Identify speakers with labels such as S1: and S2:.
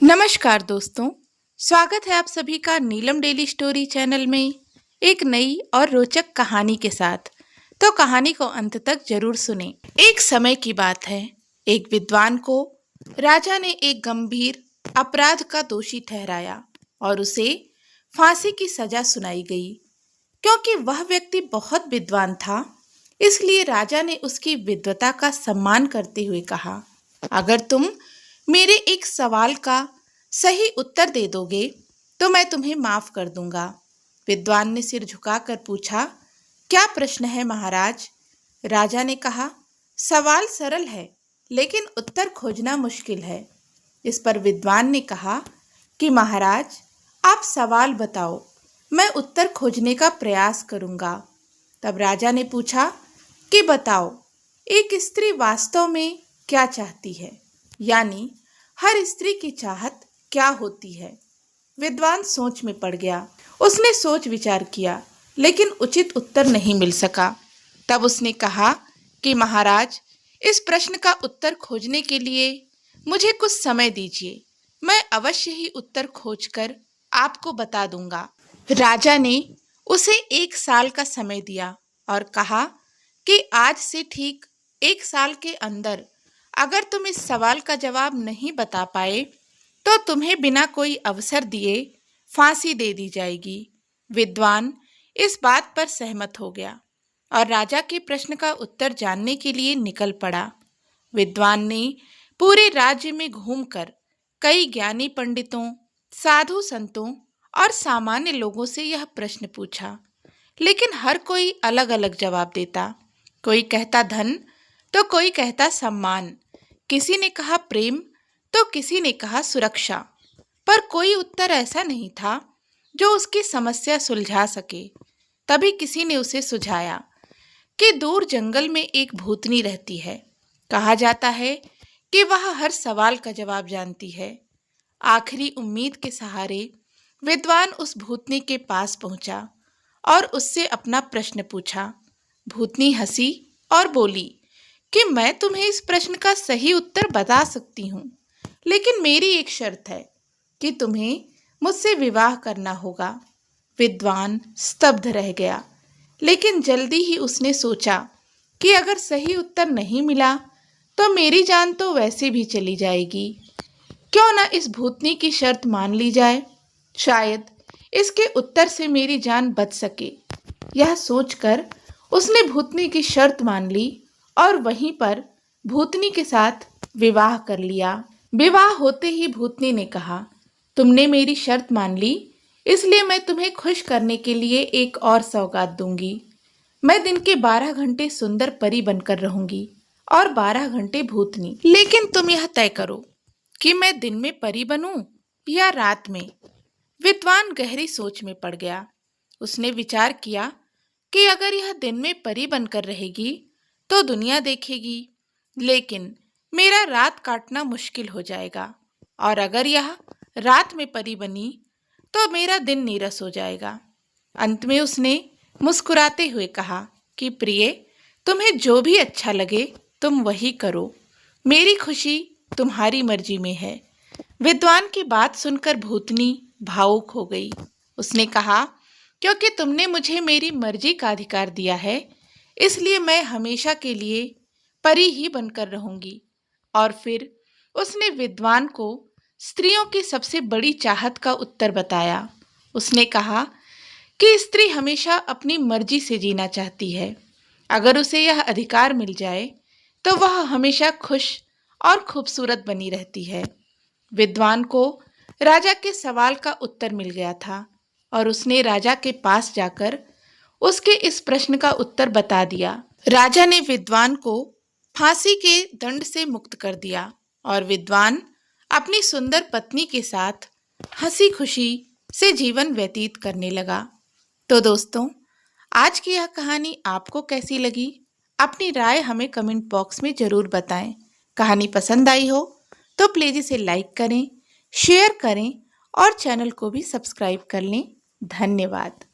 S1: नमस्कार दोस्तों, स्वागत है आप सभी का नीलम डेली स्टोरी चैनल में एक नई और रोचक कहानी के साथ। तो कहानी को अंत तक जरूर सुनें। एक समय की बात है, एक विद्वान को राजा ने एक गंभीर अपराध का दोषी ठहराया और उसे फांसी की सजा सुनाई गई। क्योंकि वह व्यक्ति बहुत विद्वान था, इसलिए राजा ने उसकी विद्वता का सम्मान करते हुए कहा, अगर तुम मेरे एक सवाल का सही उत्तर दे दोगे तो मैं तुम्हें माफ कर दूंगा। विद्वान ने सिर झुकाकर पूछा, क्या प्रश्न है महाराज? राजा ने कहा, सवाल सरल है लेकिन उत्तर खोजना मुश्किल है। इस पर विद्वान ने कहा कि महाराज, आप सवाल बताओ, मैं उत्तर खोजने का प्रयास करूंगा। तब राजा ने पूछा कि बताओ, एक स्त्री वास्तव में क्या चाहती है, यानी हर स्त्री की चाहत क्या होती है? विद्वान सोच में पड़ गया। उसने सोच विचार किया लेकिन उचित उत्तर नहीं मिल सका। तब उसने कहा कि महाराज, इस प्रश्न का उत्तर खोजने के लिए मुझे कुछ समय दीजिए, मैं अवश्य ही उत्तर खोजकर आपको बता दूंगा। राजा ने उसे 1 साल का समय दिया और कहा कि आज से ठीक 1 साल के अंदर अगर तुम इस सवाल का जवाब नहीं बता पाए तो तुम्हें बिना कोई अवसर दिए फांसी दे दी जाएगी। विद्वान इस बात पर सहमत हो गया और राजा के प्रश्न का उत्तर जानने के लिए निकल पड़ा। विद्वान ने पूरे राज्य में घूमकर कई ज्ञानी पंडितों, साधु संतों और सामान्य लोगों से यह प्रश्न पूछा, लेकिन हर कोई अलग अलग जवाब देता। कोई कहता धन तो कोई कहता सम्मान, किसी ने कहा प्रेम तो किसी ने कहा सुरक्षा, पर कोई उत्तर ऐसा नहीं था जो उसकी समस्या सुलझा सके। तभी किसी ने उसे सुझाया कि दूर जंगल में एक भूतनी रहती है। कहा जाता है कि वह हर सवाल का जवाब जानती है। आखिरी उम्मीद के सहारे विद्वान उस भूतनी के पास पहुंचा और उससे अपना प्रश्न पूछा। भूतनी हंसी और बोली कि मैं तुम्हें इस प्रश्न का सही उत्तर बता सकती हूँ, लेकिन मेरी एक शर्त है कि तुम्हें मुझसे विवाह करना होगा। विद्वान स्तब्ध रह गया, लेकिन जल्दी ही उसने सोचा कि अगर सही उत्तर नहीं मिला तो मेरी जान तो वैसे भी चली जाएगी। क्यों ना इस भूतनी की शर्त मान ली जाए, शायद इसके उत्तर से मेरी जान बच सके। यह सोचकर उसने भूतनी की शर्त मान ली और वहीं पर भूतनी के साथ विवाह कर लिया। विवाह होते ही भूतनी ने कहा, तुमने मेरी शर्त मान ली, इसलिए मैं तुम्हें खुश करने के लिए एक और सौगात दूंगी। मैं दिन के 12 घंटे सुंदर परी बनकर रहूंगी और 12 घंटे भूतनी। लेकिन तुम यह तय करो कि मैं दिन में परी बनूं या रात में। विद्वान गहरी सोच में पड़ गया। उसने विचार किया कि अगर यह दिन में परी बनकर रहेगी तो दुनिया देखेगी, लेकिन मेरा रात काटना मुश्किल हो जाएगा, और अगर यह रात में परी बनी तो मेरा दिन नीरस हो जाएगा। अंत में उसने मुस्कुराते हुए कहा कि प्रिय, तुम्हें जो भी अच्छा लगे तुम वही करो, मेरी खुशी तुम्हारी मर्जी में है। विद्वान की बात सुनकर भूतनी भावुक हो गई। उसने कहा, क्योंकि तुमने मुझे मेरी मर्जी का अधिकार दिया है, इसलिए मैं हमेशा के लिए परी ही बनकर रहूंगी। और फिर उसने विद्वान को स्त्रियों की सबसे बड़ी चाहत का उत्तर बताया। उसने कहा कि स्त्री हमेशा अपनी मर्जी से जीना चाहती है। अगर उसे यह अधिकार मिल जाए तो वह हमेशा खुश और खूबसूरत बनी रहती है। विद्वान को राजा के सवाल का उत्तर मिल गया था और उसने राजा के पास जाकर उसके इस प्रश्न का उत्तर बता दिया। राजा ने विद्वान को फांसी के दंड से मुक्त कर दिया और विद्वान अपनी सुंदर पत्नी के साथ हंसी खुशी से जीवन व्यतीत करने लगा। तो दोस्तों, आज की यह कहानी आपको कैसी लगी? अपनी राय हमें कमेंट बॉक्स में ज़रूर बताएं। कहानी पसंद आई हो तो प्लीज़ इसे लाइक करें, शेयर करें और चैनल को भी सब्सक्राइब कर लें। धन्यवाद।